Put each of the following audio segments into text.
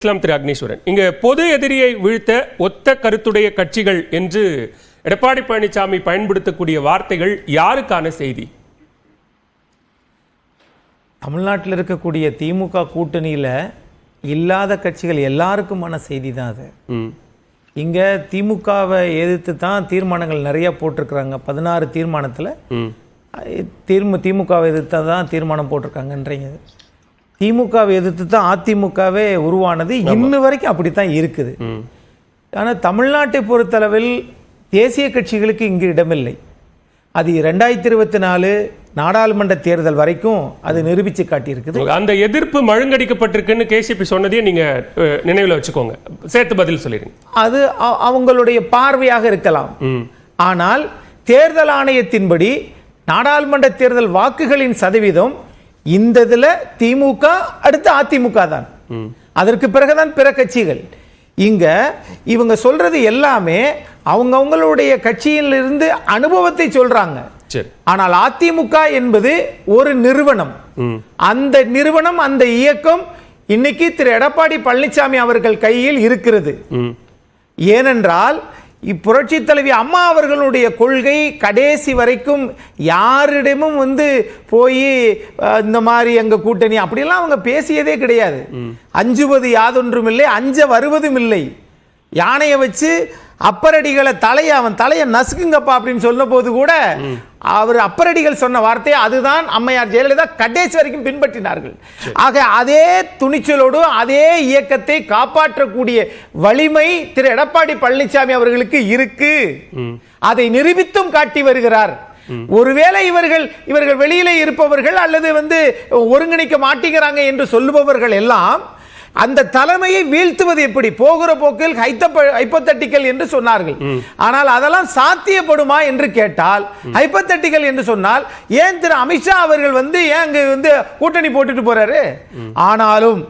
திரு அக்னீஸ்வரன், இங்க பொது எதிரியை வீழ்த்த ஒத்த கருத்துடைய கட்சிகள் என்று எடப்பாடி பழனிசாமி பயன்படுத்தக்கூடிய வார்த்தைகள் யாருக்கான செய்தி? தமிழ்நாட்டில் இருக்கக்கூடிய திமுக கூட்டணியில இல்லாத கட்சிகள் எல்லாருக்குமான செய்தி தான் அது. இங்க திமுகவை எதிர்த்து தான் தீர்மானங்கள் நிறைய போட்டிருக்கிறாங்க. 16 தீர்மானத்துல திமுகவை எதிர்த்து தான் தீர்மானம் போட்டிருக்காங்கன்றீங்க. திமுகவை எதிர்த்து தான் அதிமுகவே உருவானது. இன்ன வரைக்கும் அப்படித்தான் இருக்குது. ஆனால் தமிழ்நாட்டை பொறுத்தளவில் தேசிய கட்சிகளுக்கு இங்கு இடமில்லை. அது 2024 நாடாளுமன்ற தேர்தல் வரைக்கும் அது நிரூபிச்சு காட்டியிருக்குது. அந்த எதிர்ப்பு மழுங்கடிக்கப்பட்டிருக்குன்னு கேசிபி சொன்னதையும் நீங்க நினைவில் வச்சுக்கோங்க, சேர்த்து பதில் சொல்லிடுங்க. அது அவங்களுடைய பார்வையாக இருக்கலாம். ஆனால் தேர்தல் ஆணையத்தின்படி நாடாளுமன்ற தேர்தல் வாக்குகளின் சதவீதம் இந்த இதுல திமுக அடுத்து அதிமுக தான். அதற்கு பிறகுதான் பிற கட்சிகள். இங்க இவங்க சொல்றது எல்லாமே அவங்களுடைய கட்சியிலிருந்து அனுபவத்தை சொல்றாங்க. ஆனால் அதிமுக என்பது ஒரு நிறுவனம். அந்த நிறுவனம், அந்த இயக்கம் இன்னைக்கு திரு எடப்பாடி பழனிசாமி அவர்கள் கையில் இருக்கிறது. ஏனென்றால் புரட்சி தலைவி அம்மா அவர்களுடைய கொள்கை கடைசி வரைக்கும் யாரிடமும் போய் இந்த மாதிரி எங்க கூட்டணி அப்படிலாம் அவங்க பேசியதே கிடையாது. அஞ்சுவது யாதொன்றும் இல்லை, அஞ்ச வருவதும் இல்லை. யானையை வச்சு அப்பரடிகளை அவன் தலையை நசுக்குங்கப்பா அப்படின்னு சொன்ன போது கூட அவர் அப்பரடிகள் சொன்ன வார்த்தை அதுதான் அம்மையார் ஜெயலலிதா கடைசி வரைக்கும் பின்பற்றினார்கள். ஆக அதே துணிச்சலோடு அதே இயக்கத்தை காப்பாற்றக்கூடிய வலிமை திரு எடப்பாடி பழனிசாமி அவர்களுக்கு இருக்கு. அதை நிரூபித்தும் காட்டி வருகிறார். ஒருவேளை இவர்கள் வெளியிலே இருப்பவர்கள் அல்லது ஒருங்கிணைக்க மாட்டேங்கிறாங்க என்று சொல்லுபவர்கள் எல்லாம் அந்த தலைமையை வீழ்த்துவது எப்படி? போகிற போக்கில் ஹைப்போதெட்டிக்கல் என்று சொன்னார்கள். ஆனால் அதெல்லாம் சாத்தியப்படுமா என்று கேட்டால், ஹைப்போதெட்டிக்கல் என்று சொன்னால் ஏன் திரு அமித்ஷா அவர்கள் ஏன் கூட்டணி போட்டுட்டு போறாரு? ஆனாலும்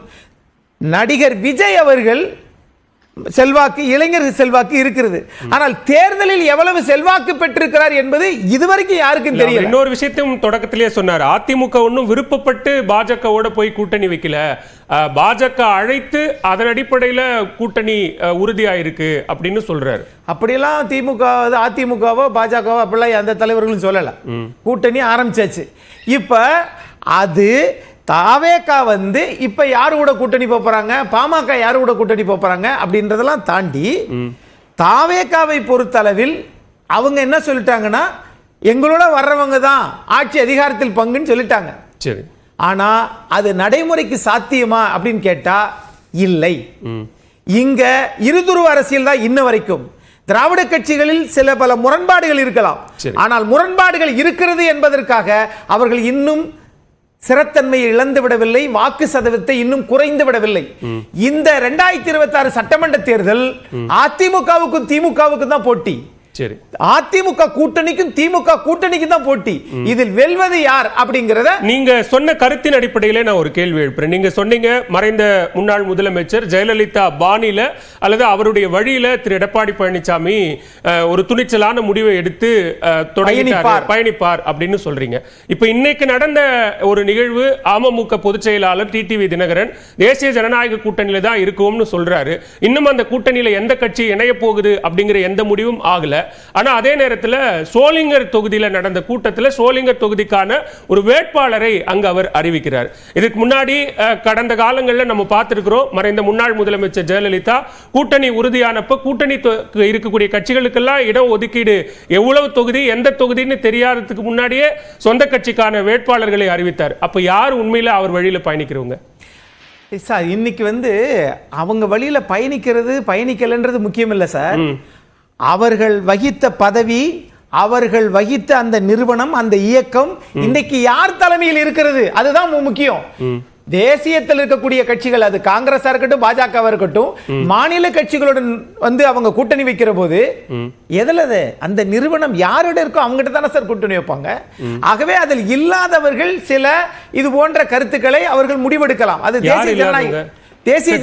நடிகர் விஜய் அவர்கள் செல்வாக்கு, இளைஞர் செல்வாக்கு இருக்கிறது. ஆனால் தேர்தலில் எவ்வளவு செல்வாக்கு பெற்றிருக்கிறார் என்பது இதுவரைக்கும் யாருக்கும் தெரியல. இன்னொரு விஷயத்தையும் தொடக்கத்திலேயே சொன்னார், அதிமுக ஒன்றும் விருப்பப்பட்டு பாஜகவோட போய் கூட்டணி வைக்கல, பாஜக அழைத்து அதன் அடிப்படையில் கூட்டணி உறுதியாயிருக்கு அப்படின்னு சொல்றாரு. அப்படியெல்லாம் திமுக அதிமுகவோ பாஜகவோ அப்படிலாம் எந்த தலைவர்களும் சொல்லல. கூட்டணி ஆரம்பிச்சாச்சு. இப்ப அது தாவேகா இப்ப யாரு கூட கூட்டணி போறாங்க, பாமக யாரு கூட கூட்டணி போறாங்க அப்படின்றதெல்லாம் தாண்டி தாவேகாவை பொறுத்தளவில் அவங்க என்ன சொல்லிட்டாங்கன்னா, எங்களோட வர்றவங்க தான் ஆட்சி அதிகாரத்தில் பங்குன்னு சொல்லிட்டாங்க. சரி, ஆனா அது நடைமுறைக்கு சாத்தியமா அப்படின்னு கேட்டா இல்லை. இங்க இருதுருவ அரசியல் தான் இன்ன வரைக்கும். திராவிட கட்சிகளில் சில பல முரண்பாடுகள் இருக்கலாம். ஆனால் முரண்பாடுகள் இருக்கிறது என்பதற்காக அவர்கள் இன்னும் சிறத்தன்மையை இழந்து விடவில்லை, வாக்கு சதவீதத்தை இன்னும் குறைந்து விடவில்லை. இந்த 2026 சட்டமன்ற தேர்தல் அதிமுகவுக்கும் திமுகவுக்கும் தான் போட்டி. சரி, அதிமுக கூட்டணிக்கும் திமுக கூட்டணிக்கும் தான் போட்டி. இதில் வெல்வது யார் அப்படிங்கறத நீங்க சொன்ன கருத்தின் அடிப்படையில நான் ஒரு கேள்வி எழுப்புறேன். நீங்க சொன்னீங்க மறைந்த முன்னாள் முதலமைச்சர் ஜெயலலிதா பாணியில அல்லது அவருடைய வழியில திரு எடப்பாடி பழனிசாமி ஒரு துணிச்சலான முடிவை எடுத்து பயணிப்பார் அப்படின்னு சொல்றீங்க. இப்ப இன்னைக்கு நடந்த ஒரு நிகழ்வு, அமமுக பொதுச் செயலாளர் டிடிவி தினகரன் தேசிய ஜனநாயக கூட்டணியில தான் இருக்கும்னு சொல்றாரு. இன்னும் அந்த கூட்டணியில எந்த கட்சி இணைய போகுது அப்படிங்கிற எந்த முடிவும் ஆகல. ஆனா அதே நேரத்தில் சோளிங்கர் தொகுதியில் நடந்த கூட்டத்தில் சோளிங்கர் தொகுதிக்கான ஒரு வேட்பாளரை அங்கு அவர் அறிவிக்கிறார். இதுக்கு முன்னாடி கடந்த காலங்களில் நம்ம பார்த்திருக்கிறோம், மறைந்த முன்னாள் முதலமைச்சர் ஜெயலலிதா கூட்டணி உறுதியானப்ப கூட்டணி இருக்கக்கூடிய கட்சிகளுக்கெல்லாம் இடம் ஒதுக்கீடு எவ்வளவு தொகுதி எந்த தொகுதின்னு தெரியாததுக்கு முன்னாடியே சொந்த கட்சிக்கான வேட்பாளர்களை அறிவித்தார். அப்ப யார் உண்மையில அவர் வழியில பயணிக்கிறவங்க? சார், இன்னைக்கு அவங்க வழியில பயணிக்கலன்றது முக்கியம் இல்ல சார். அவர்கள் வகித்த பதவி, அவர்கள் வகித்த அந்த நிறுவனம், அந்த இயக்கம் இன்றைக்கு யார் தலைமையில் இருக்கிறது அதுதான் முக்கியம். தேசியத்தில் இருக்கக்கூடிய கட்சிகள், அது காங்கிரஸா இருக்கட்டும் பாஜக இருக்கட்டும், மாநில கட்சிகளுடன் அவங்க கூட்டணி வைக்கிற போது எதுல அந்த நிறுவனம் யாரோட இருக்கோ அவங்ககிட்ட தானே சார் கூட்டணி வைப்பாங்க. ஆகவே அதில் இல்லாதவர்கள் சில இது போன்ற கருத்துக்களை அவர்கள் முடிவெடுக்கலாம். அது தேசிய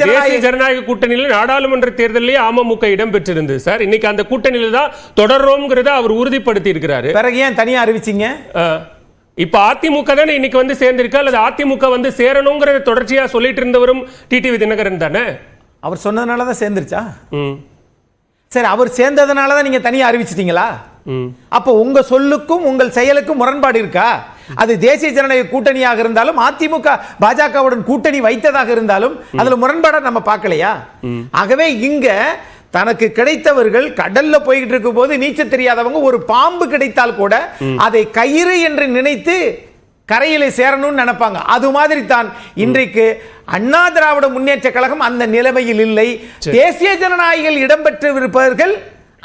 ஜனநாயக கூட்டணியில் நாடாளுமன்ற தேர்தலில் அமமுக இடம் பெற்றிருந்தது சார். இன்னைக்கு அந்த கூட்டணியில தான் தொடர்றோம்ங்கிறத அவர் உறுதிப்படுத்தி இருக்கிறாரு. பிறகு ஏன் தனியா அறிவிச்சீங்க? இப்ப அதிமுக தானே இன்னைக்கு சேர்ந்திருக்கா, அல்லது அதிமுக சேரணுங்கிறத தொடர்ச்சியா சொல்லிட்டு இருந்தவரும் டிடிவி தினகரன் தானே? அவர் சொன்னதுனால தான் சேர்ந்துருச்சா? ம். சரி, அவர் சேர்ந்ததுனால தான் நீங்க தனியா அறிவிச்சிட்டீங்களா? ம். அப்ப உங்க சொல்லுக்கும் உங்கள் செயலுக்கும் முரண்பாடு இருக்கா? அது தேசிய ஜனநாயக கூட்டணியாக இருந்தாலும் அதிமுக பாஜகவுடன் கூட்டணி வைத்ததாக இருந்தாலும் அதுல முரண்பாடை நம்ம பார்க்கலையா? ஆகவே இங்க தனக்கு கிடைத்தவர்கள் கடல்ல போய்கிட்டு இருக்கும் போது நீச்சல் தெரியாதவங்க ஒரு பாம்பு கிடைத்தால் கூட அதை கயிறு என்று நினைத்து கரையிலே சேரணும்னு நினைப்பாங்க. அது மாதிரி தான் இன்றைக்கு அண்ணா திராவிட முன்னேற்ற கழகம் அந்த நிலைமையில் இல்லை. தேசிய ஜனநாயகிகள் இடம்பெற்றிருப்பவர்கள்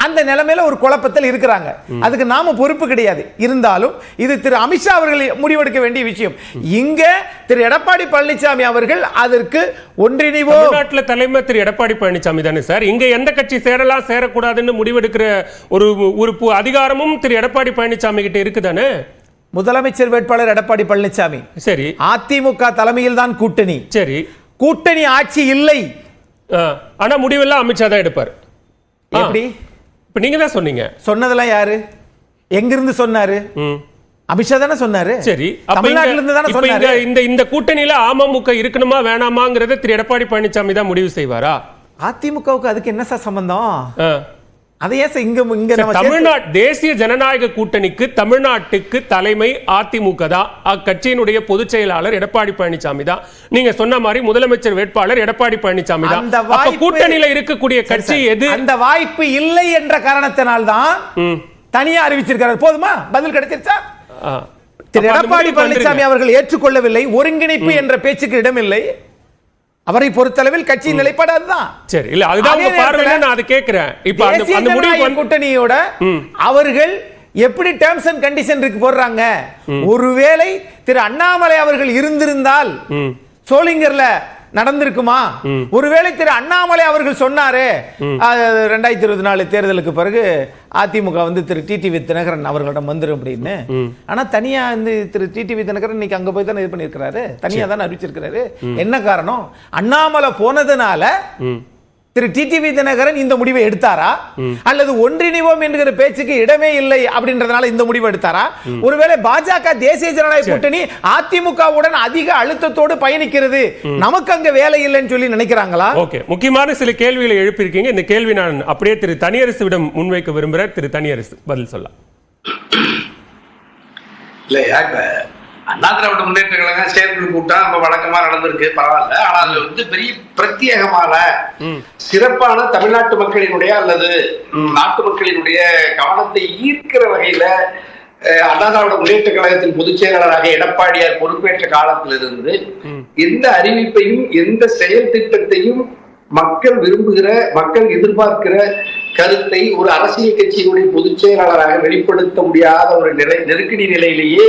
அந்த நிலைமையில ஒரு குழப்பத்தில் இருக்கிறாங்க. அதுக்கு நாம பொறுப்பு கிடையாது. இருந்தாலும் இது திரு அமித்ஷா அவர்கள் முடிவெடுக்க வேண்டிய விஷயம். இங்க திரு எடப்பாடி பழனிசாமி அவர்கள் அதற்கு ஒன்றிணைவோ. தமிழ்நாட்டில் தலைமை திரு எடப்பாடி பழனிசாமி தானே சார். இங்க எந்த கட்சி சேரலாம் சேரக்கூடாதுன்னு முடிவெடுக்கிற ஒரு அதிகாரமும் திரு எடப்பாடி பழனிசாமி கிட்ட இருக்குதானே? முதலமைச்சர் வேட்பாளர் எடப்பாடி பழனிசாமி. சரி. அதிமுக தலைமையில் தான் கூட்டணி. சரி. கூட்டணி ஆட்சி இல்லை. ஆனா முடிவெல்லாம் அமித்ஷா தான் எடுப்பார். எப்படி? இப்ப நீங்க தான் சொன்னீங்க. சொன்னதெல்லாம் யாரு? எங்கிருந்து சொன்னாரு? அமித்ஷா தானே சொன்னாரு. சரி. தமிழ்நாட்டில இருந்து தானே சொன்னாரு. இந்த கூட்டணியில அமமுக இருக்கணுமா வேணாமாங்கறத திரு எடப்பாடி பழனிசாமி தான் முடிவு செய்வாரா? அதிமுகவுக்கு அதுக்கு என்ன சார் சம்பந்தம்? அதையே இங்க தமிழ்நாடு தேசிய ஜனநாயக கூட்டணிக்கு தமிழ்நாட்டுக்கு தலைமை அதிமுக தான். அக்கட்சியினுடைய பொதுச் செயலாளர் எடப்பாடி பழனிசாமி தான். நீங்க சொன்ன மாதிரி முதலமைச்சர் வேட்பாளர் எடப்பாடி பழனிசாமி தான். அப்ப கூட்டணியில இருக்கக்கூடிய கட்சி எது? அந்த வாய்ப்பு இல்லை என்ற காரணத்தினால்தான் தனியா அறிவிச்சிருக்காரு. போதுமா? பதில் கிடைச்சிருச்சா? திரு எடப்பாடி பழனிசாமி அவர்கள் ஏற்றுக்கொள்ளவில்லை. ஒருங்கிணைப்பு என்ற பேச்சுக்கு இடமில்லை. அவரை பொறுத்தளவில் கட்சி நிலைப்பாடு அதுதான். சரி, இல்ல அதுதான் உங்க பார்வையில நான் அதை கேக்குறேன். இப்ப அந்த முடிவு கூட்டணியோட அவர்கள் எப்படி டேர்ம்ஸ் அண்ட் கண்டிஷன் இருக்கு போடுறாங்க. ஒருவேளை திரு அண்ணாமலை அவர்கள் இருந்திருந்தால் சோளிங்கர்ல நடந்திருக்குமா? ஒருவேளை திரு அண்ணாமலை அவர்கள் சொன்னாரு 2024 தேர்தலுக்கு பிறகு அதிமுக வந்து திரு டிடிவி தினகரன் அவர்களிடம் வந்துரும் அப்படின்னு. ஆனா தனியா வந்து திரு டிடிவி தினகரன் இன்னைக்கு அங்க போய் தானே இது பண்ணிருக்கிறாரு. தனியா தானே அறிவிச்சிருக்கிறாரு. என்ன காரணம்? அண்ணாமலை போனதுனால திரு டிடிவி தினகரன் இந்த முடிவை எடுத்தாரா, அல்லது ஒன்றிணைவோம் என்கிற பேச்சுக்கு இடமே இல்லை அப்படின்றதுனால இந்த முடிவு எடுத்தாரா? ஒருவேளை பாஜக தேசிய ஜனநாயக கூட்டணி அதிமுகவுடன் அதிக அழுத்தத்தோடு பயணிக்கிறது, நமக்கு அங்க வேலை இல்லைன்னு சொல்லி நினைக்கிறாங்களா? ஓகே, முக்கியமான சில கேள்விகளை எழுப்பியிருக்கீங்க. இந்த கேள்வி நான் அப்படியே திரு தனியரசுவிடம் முன்வைக்க விரும்புகிறேன். திரு தனியரசு பதில் சொல்லலாம். அண்ணா திராவிட முன்னேற்ற கழகம் செயற்குழு கூட்டம் நம்ம வழக்கமா நடந்திருக்கு, பரவாயில்ல. ஆனா அதுல வந்து பெரிய பிரத்யேகமான சிறப்பான தமிழ்நாட்டு மக்களினுடைய அல்லது நாட்டு மக்களினுடைய கவனத்தை ஈர்க்கிற வகையில அண்ணா திராவிட முன்னேற்ற கழகத்தின் பொதுச் செயலாளராக எடப்பாடியார் பொறுப்பேற்ற காலத்திலிருந்து எந்த அறிவிப்பையும் எந்த செயல் திட்டத்தையும் மக்கள் விரும்புகிற, மக்கள் எதிர்பார்க்கிற கருத்தை ஒரு அரசியல் கட்சியினுடைய பொதுச் செயலாளராக வெளிப்படுத்த முடியாத ஒரு நெருக்கடி நிலையிலேயே